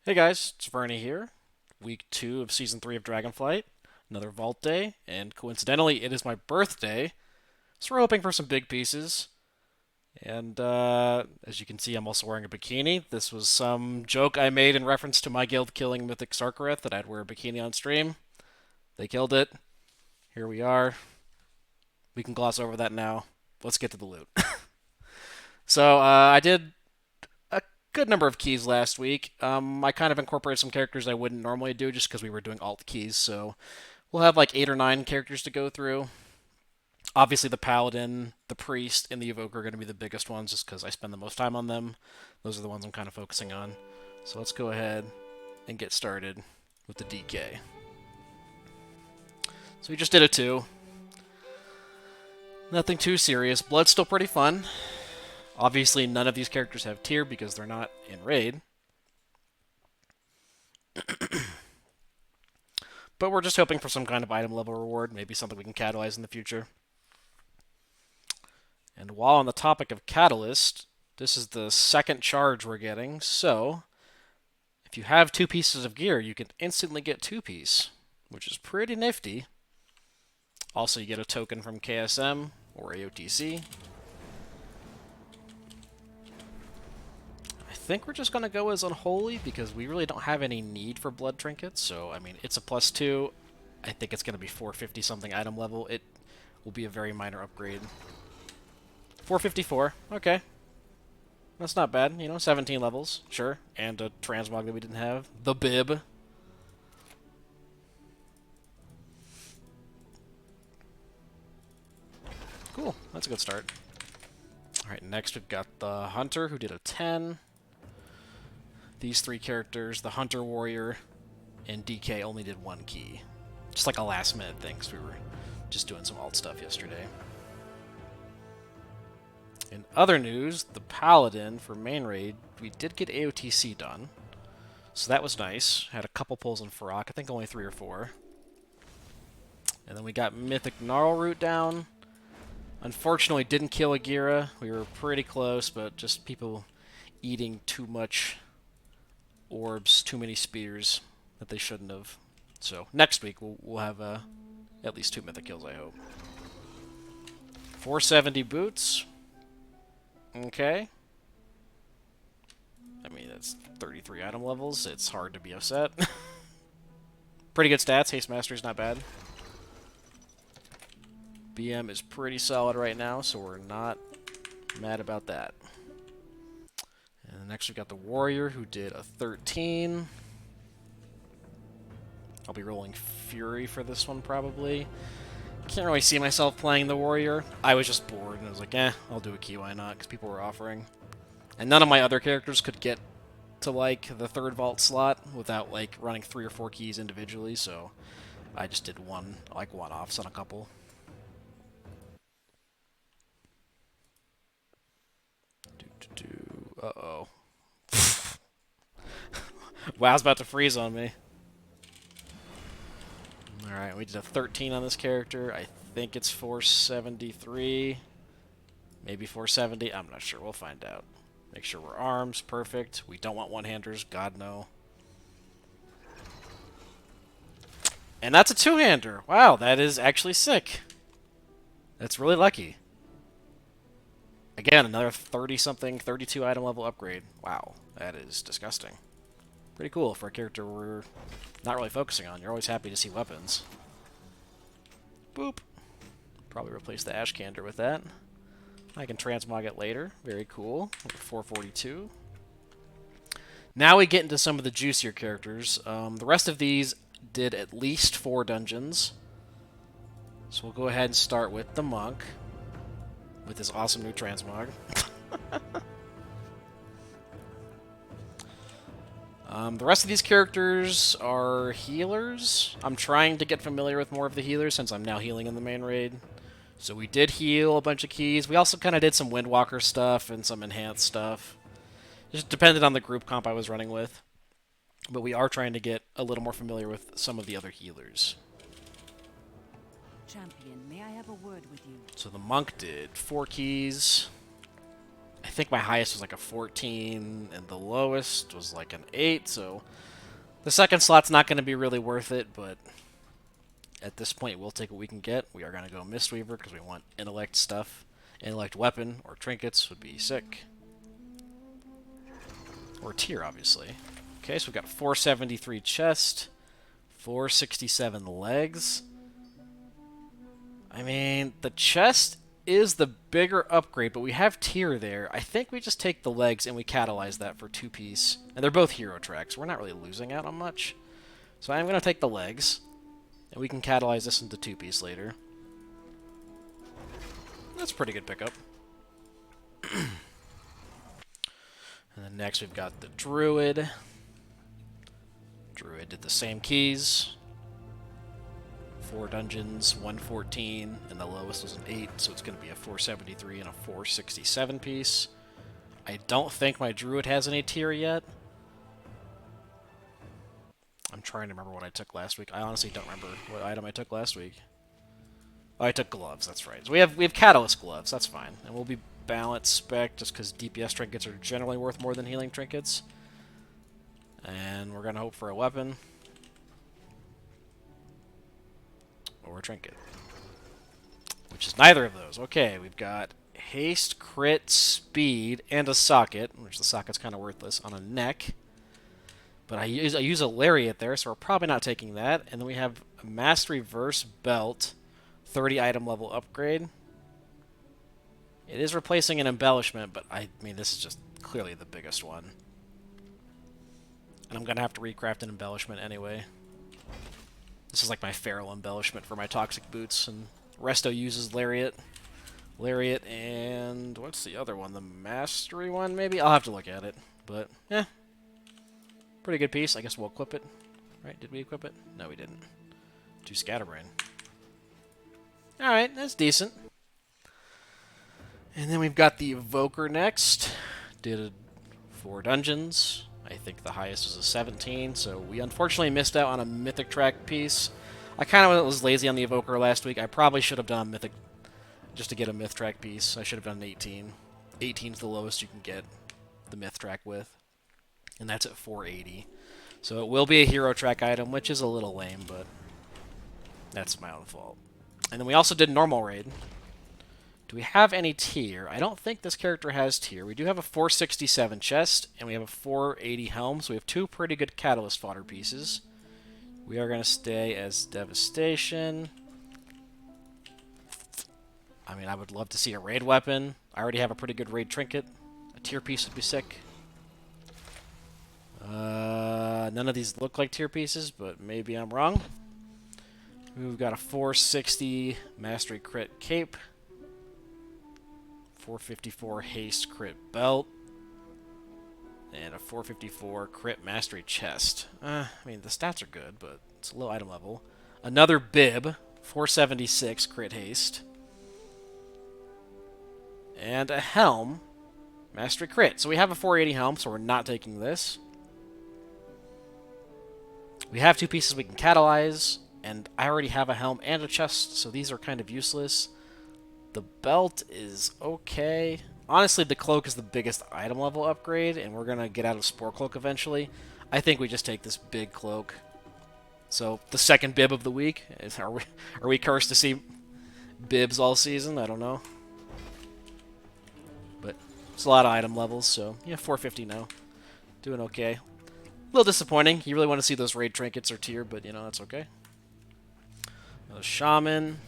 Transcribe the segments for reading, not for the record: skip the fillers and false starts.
Hey guys, it's Vernie here. Week 2 of Season 3 of Dragonflight. Another Vault Day, and coincidentally, it is my birthday, so we're hoping for some big pieces. And as you can see, I'm also wearing a bikini. This was some joke I made in reference to my guild killing Mythic Sarkareth that I'd wear a bikini on stream. They killed it. Here we are. We can gloss over that now. Let's get to the loot. I did a good number of keys last week. I kind of incorporated some characters I wouldn't normally do just because we were doing alt keys. So we'll have like 8 or 9 characters to go through. Obviously, the Paladin, the Priest, and the Evoker are going to be the biggest ones just because I spend the most time on them. Those are the ones I'm kind of focusing on. So let's go ahead and get started with the DK. So we just did a 2. Nothing too serious. Blood's still pretty fun. Obviously, none of these characters have tier because they're not in raid. But we're just hoping for some kind of item level reward, maybe something we can catalyze in the future. And while on the topic of catalyst, this is the second charge we're getting, so if you have 2 pieces of gear, you can instantly get 2-piece, which is pretty nifty. Also, you get a token from KSM or AOTC. I think we're just going to go as Unholy because we really don't have any need for blood trinkets, so I mean, it's a +2. I think it's going to be 450 something item level. It will be a very minor upgrade. 454, okay. That's not bad, 17 levels, sure. And a transmog that we didn't have. The Bib. Cool, that's a good start. Alright, next we've got the Hunter, who did a 10. These 3 characters, the Hunter Warrior and DK, only did 1 key. Just like a last minute thing, because we were just doing some alt stuff yesterday. In other news, the Paladin for main raid, we did get AOTC done. So that was nice. Had a couple pulls in Farrak, I think only 3 or 4. And then we got Mythic Gnarl Root down. Unfortunately, didn't kill Agira. We were pretty close, but just people eating too much orbs, too many spears that they shouldn't have. So next week we'll have at least 2 mythic kills, I hope. 470 boots. Okay. I mean, that's 33 item levels. It's hard to be upset. Pretty good stats. Haste Mastery's not bad. BM is pretty solid right now, so we're not mad about that. And next we got the Warrior, who did a 13. I'll be rolling Fury for this one, probably. Can't really see myself playing the Warrior. I was just bored, and I was like, I'll do a key, why not? Because people were offering. And none of my other characters could get to, like, the 3rd vault slot without, like, running 3 or 4 keys individually, so I just did one-offs on a couple. Uh-oh. WoW's about to freeze on me. Alright, we did a 13 on this character. I think it's 473. Maybe 470. I'm not sure. We'll find out. Make sure we're arms. Perfect. We don't want one-handers. God, no. And that's a 2-hander. Wow, that is actually sick. That's really lucky. Again, another 30-something, 32 item level upgrade. Wow, that is disgusting. Pretty cool for a character we're not really focusing on. You're always happy to see weapons. Boop. Probably replace the Ashkander with that. I can transmog it later. Very cool. 442. Now we get into some of the juicier characters. The rest of these did at least 4 dungeons. So we'll go ahead and start with the Monk. With his awesome new transmog. The rest of these characters are healers. I'm trying to get familiar with more of the healers since I'm now healing in the main raid. So we did heal a bunch of keys. We also kind of did some Windwalker stuff and some enhanced stuff. Just depended on the group comp I was running with. But we are trying to get a little more familiar with some of the other healers. Champion, may I have a word with you? So the Monk did 4 keys. I think my highest was like a 14, and the lowest was like an 8, so the second slot's not going to be really worth it, but at this point we'll take what we can get. We are going to go Mistweaver because we want intellect stuff. Intellect weapon or trinkets would be sick. Or tier, obviously. Okay, so we've got 473 chest, 467 legs. I mean, the chest is the bigger upgrade, but we have tier there. I think we just take the legs and we catalyze that for 2-piece. And they're both hero tracks. We're not really losing out on much. So I'm going to take the legs, and we can catalyze this into 2-piece later. That's a pretty good pickup. And then next we've got the Druid. Druid did the same keys. 4 dungeons, 114, and the lowest was an 8, so it's going to be a 473 and a 467 piece. I don't think my Druid has any tier yet. I'm trying to remember what I took last week. I honestly don't remember what item I took last week. Oh, I took gloves, that's right. So we have Catalyst gloves, that's fine. And we'll be balanced spec just because DPS trinkets are generally worth more than healing trinkets. And we're going to hope for a weapon. Or a trinket. Which is neither of those. Okay, we've got haste, crit, speed, and a socket, which the socket's kind of worthless, on a neck. But I use a lariat there, so we're probably not taking that. And then we have a mastery verse belt, 30 item level upgrade. It is replacing an embellishment, but I mean, this is just clearly the biggest one. And I'm going to have to recraft an embellishment anyway. This is like my feral embellishment for my toxic boots, and Resto uses lariat. Lariat and what's the other one? The mastery one, maybe? I'll have to look at it, but yeah. Pretty good piece. I guess we'll equip it. Right, did we equip it? No, we didn't. 2 Scatterbrain. Alright, that's decent. And then we've got the Evoker next. Did 4 dungeons. I think the highest was a 17, so we unfortunately missed out on a Mythic Track piece. I kind of was lazy on the Evoker last week. I probably should have done a Mythic just to get a Myth Track piece. I should have done an 18. 18 is the lowest you can get the Myth Track with. And that's at 480. So it will be a Hero Track item, which is a little lame, but that's my own fault. And then we also did normal raid. Do we have any tier? I don't think this character has tier. We do have a 467 chest, and we have a 480 helm, so we have 2 pretty good catalyst fodder pieces. We are going to stay as Devastation. I mean, I would love to see a raid weapon. I already have a pretty good raid trinket. A tier piece would be sick. None of these look like tier pieces, but maybe I'm wrong. We've got a 460 Mastery Crit Cape. 454 Haste Crit Belt. And a 454 Crit Mastery Chest. I mean, the stats are good, but it's a low item level. Another Bib. 476 Crit Haste. And a Helm. Mastery Crit. So we have a 480 Helm, so we're not taking this. We have 2 pieces we can catalyze, and I already have a helm and a chest, so these are kind of useless. The belt is okay. Honestly, the cloak is the biggest item level upgrade, and we're going to get out of Spore Cloak eventually. I think we just take this big cloak. So, the second bib of the week. Are we cursed to see bibs all season? I don't know. But it's a lot of item levels, so yeah, 450 now. Doing okay. A little disappointing. You really want to see those raid trinkets or tier, but, you know, that's okay. Shaman.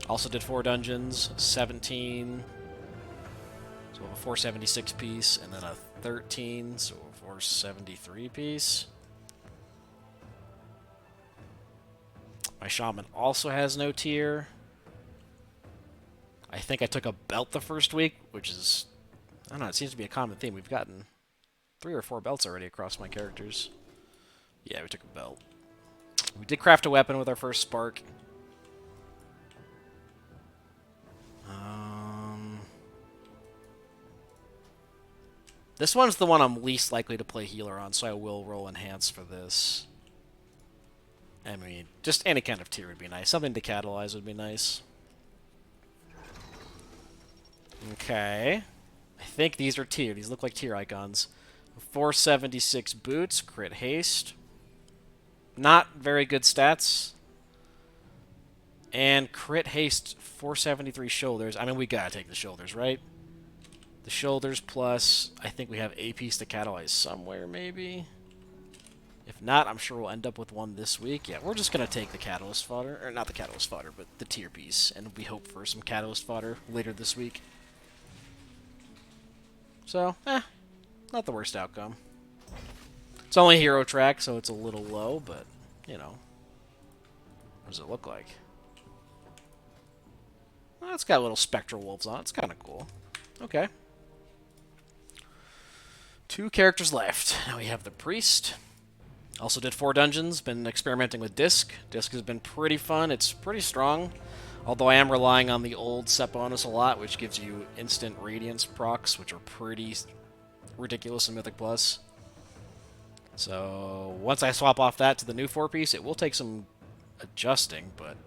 Also did 4 dungeons. 17. So we have a 476 piece, and then a 13, so a 473 piece. My Shaman also has no tier. I think I took a belt the first week, which is, I don't know, it seems to be a common theme. We've gotten 3 or 4 belts already across my characters. Yeah, we took a belt. We did craft a weapon with our first spark. This one's the one I'm least likely to play healer on, so I will roll enhance for this. I mean, just any kind of tier would be nice. Something to catalyze would be nice. Okay. I think these are tier. These look like tier icons. 476 boots, crit haste. Not very good stats. And crit haste, 473 shoulders. I mean, we gotta take the shoulders, right? The shoulders plus, I think we have a piece to catalyze somewhere, maybe. If not, I'm sure we'll end up with one this week. Yeah, we're just gonna take the catalyst fodder, or not the catalyst fodder, but the tier piece, and we hope for some catalyst fodder later this week. So, not the worst outcome. It's only hero track, so it's a little low, but, you know. What does it look like? Well, it's got little spectral wolves on it. It's kind of cool. Okay. 2 characters left. Now we have the priest. Also did 4 dungeons. Been experimenting with disc. Disc has been pretty fun. It's pretty strong. Although I am relying on the old set bonus a lot, which gives you instant radiance procs, which are pretty ridiculous in Mythic Plus. So once I swap off that to the new 4-piece, it will take some adjusting, but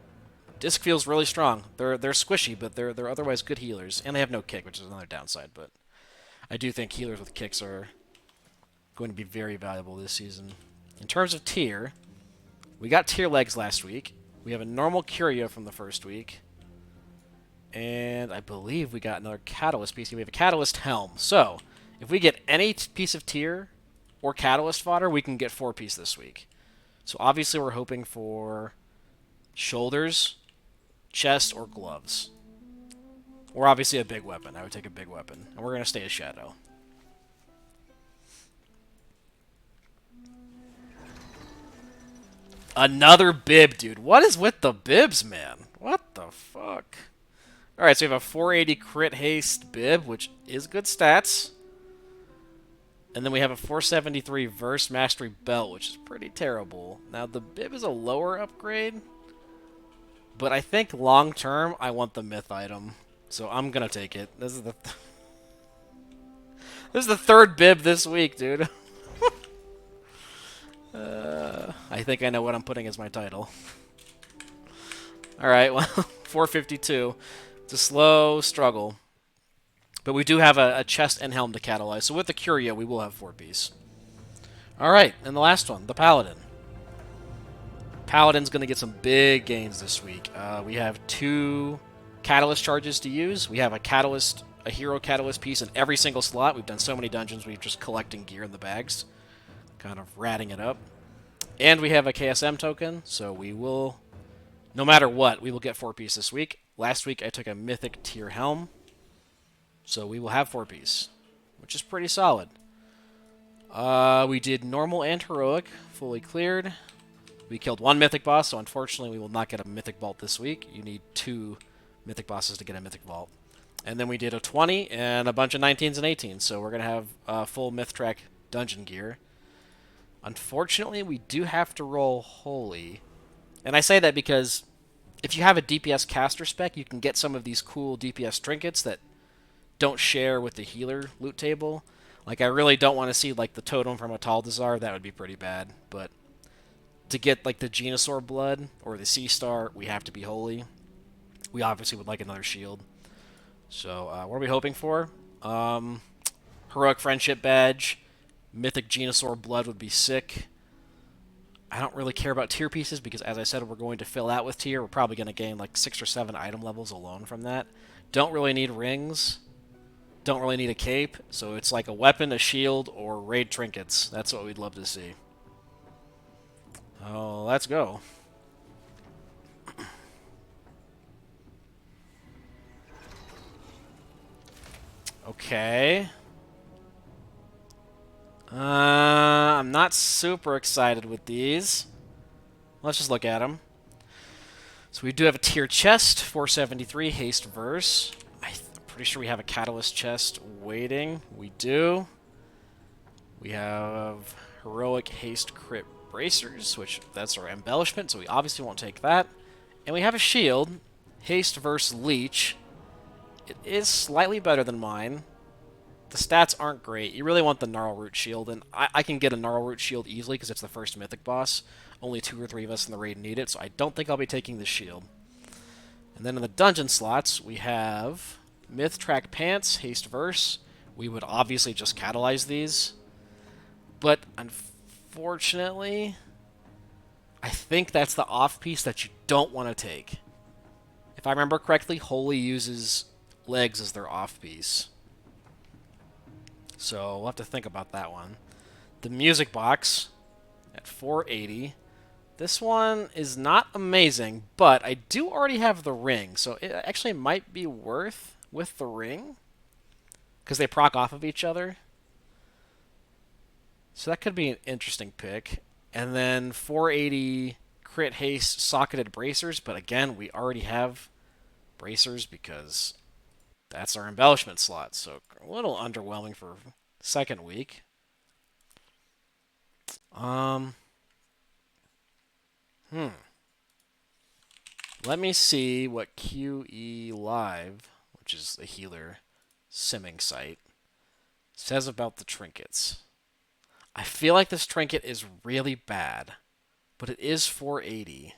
disc feels really strong. They're squishy, but they're otherwise good healers, and they have no kick, which is another downside. But I do think healers with kicks are going to be very valuable this season. In terms of tier, we got tier legs last week. We have a normal curio from the first week. And I believe we got another catalyst piece. We have a catalyst helm. So, if we get any piece of tier or catalyst fodder, we can get 4-piece this week. So obviously we're hoping for shoulders, chest, or gloves. Or obviously a big weapon. I would take a big weapon. And we're going to stay a shadow. Another bib, dude. What is with the bibs, man? What the fuck? Alright, so we have a 480 crit haste bib, which is good stats. And then we have a 473 verse mastery belt, which is pretty terrible. Now, the bib is a lower upgrade. But I think long term, I want the myth item. So I'm gonna take it. This is the this is the 3rd bib this week, dude. I think I know what I'm putting as my title. Alright, well, 452. It's a slow struggle. But we do have a chest and helm to catalyze. So with the Curio, we will have 4-piece. Alright, and the last one, the Paladin. Paladin's going to get some big gains this week. We have 2 catalyst charges to use. We have a hero catalyst piece in every single slot. We've done so many dungeons, we're just collecting gear in the bags. Kind of ratting it up. And we have a KSM token, so we will, no matter what, we will get 4-piece this week. Last week I took a mythic tier helm, so we will have 4-piece, which is pretty solid. We did normal and heroic, fully cleared. We killed 1 mythic boss, so unfortunately we will not get a mythic vault this week. You need 2 mythic bosses to get a mythic vault. And then we did a 20 and a bunch of 19s and 18s, so we're going to have full myth track dungeon gear. Unfortunately, we do have to roll Holy. And I say that because if you have a DPS caster spec, you can get some of these cool DPS trinkets that don't share with the healer loot table. Like, I really don't want to see, like, the totem from a Taldazar. That would be pretty bad. But to get, like, the Genosaur blood or the Sea Star, we have to be Holy. We obviously would like another shield. So, what are we hoping for? Heroic Friendship Badge. Mythic Genosaur blood would be sick. I don't really care about tier pieces because, as I said, we're going to fill out with tier. We're probably going to gain like 6 or 7 item levels alone from that. Don't really need rings. Don't really need a cape. So it's like a weapon, a shield, or raid trinkets. That's what we'd love to see. Oh, let's go. Okay. I'm not super excited with these. Let's just look at them. So we do have a tier chest, 473 haste verse. I'm pretty sure we have a catalyst chest waiting. We do. We have heroic haste crit bracers, which that's our embellishment, so we obviously won't take that. And we have a shield, haste verse leech. It is slightly better than mine. The stats aren't great. You really want the Gnarlroot shield, and I can get a Gnarlroot shield easily because it's the first mythic boss. Only 2 or 3 of us in the raid need it, so I don't think I'll be taking the shield. And then in the dungeon slots, we have Myth Track Pants, Haste Verse, we would obviously just catalyze these. But unfortunately, I think that's the off piece that you don't want to take. If I remember correctly, Holy uses legs as their off piece. So we'll have to think about that one. The music box at 480. This one is not amazing, but I do already have the ring, so it actually might be worth with the ring because they proc off of each other. So that could be an interesting pick. And then 480 crit haste socketed bracers, but again, we already have bracers because that's our embellishment slot. So a little underwhelming for second week. Let me see what QE Live, which is a healer simming site, says about the trinkets. I feel like this trinket is really bad, but it is 480.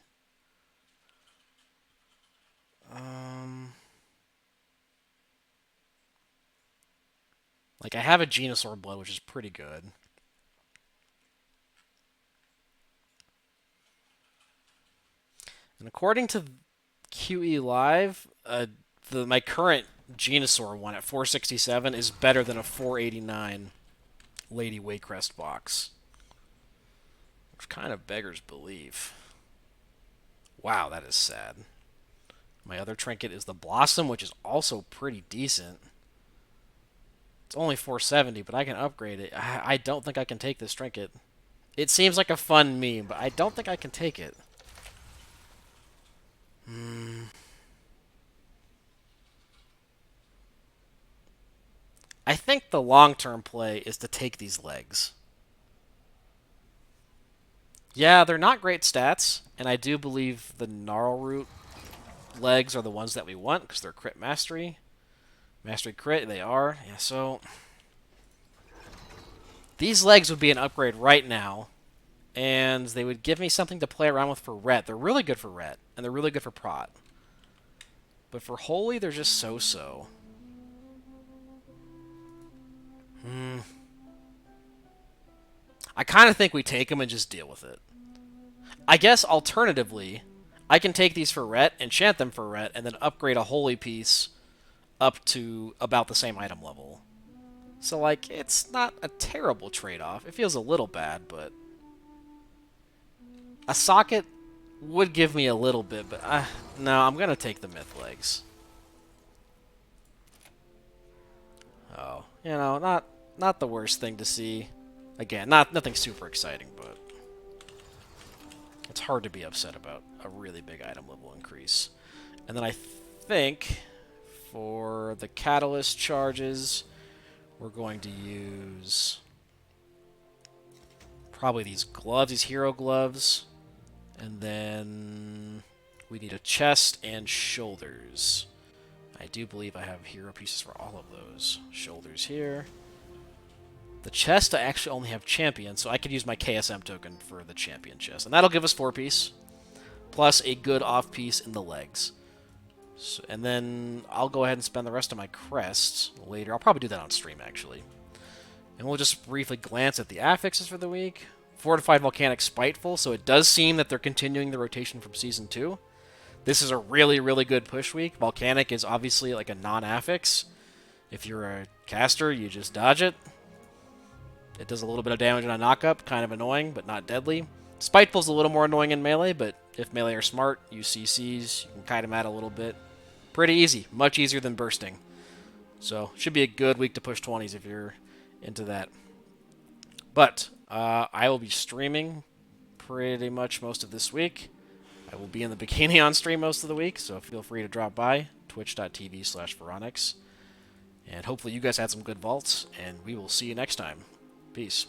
Like, I have a Venusaur blood, which is pretty good. And according to QE Live, my current Venusaur one at 467 is better than a 489 Lady Waycrest box. Which kind of beggars belief. Wow, that is sad. My other trinket is the Blossom, which is also pretty decent. It's only 470, but I can upgrade it. I don't think I can take this trinket. It seems like a fun meme, but I don't think I can take it. I think the long-term play is to take these legs. Yeah, they're not great stats, and I do believe the Gnarl Root legs are the ones that we want because they're crit mastery. Mastery crit, they are. Yeah, so these legs would be an upgrade right now, and they would give me something to play around with for Ret. They're really good for Ret, and they're really good for Prot. But for Holy, they're just so-so. I kind of think we take them and just deal with it. I guess alternatively, I can take these for Ret, enchant them for Ret, and then upgrade a Holy piece up to about the same item level. So, like, it's not a terrible trade-off. It feels a little bad, but a socket would give me a little bit, but no, I'm going to take the Myth legs. Oh, you know, not the worst thing to see. Again, nothing super exciting, but it's hard to be upset about a really big item level increase. And then I think for the catalyst charges, we're going to use probably these gloves, these hero gloves. And then we need a chest and shoulders. I do believe I have hero pieces for all of those. Shoulders here. The chest, I actually only have champion, so I could use my KSM token for the champion chest. And that'll give us 4-piece, plus a good off-piece in the legs. So, and then I'll go ahead and spend the rest of my crests later. I'll probably do that on stream, actually. And we'll just briefly glance at the affixes for the week. Fortified Volcanic Spiteful, so it does seem that they're continuing the rotation from Season 2. This is a really, really good push week. Volcanic is obviously like a non-affix. If you're a caster, you just dodge it. It does a little bit of damage on a knockup, kind of annoying, but not deadly. Spiteful's a little more annoying in melee, but if melee are smart, use CCs, you can kite them out a little bit. Pretty easy, much easier than bursting. So, should be a good week to push 20s if you're into that. But, I will be streaming pretty much most of this week. I will be in the Bikini on stream most of the week, so feel free to drop by, twitch.tv/Veronix. And hopefully you guys had some good vaults, and we will see you next time. Peace.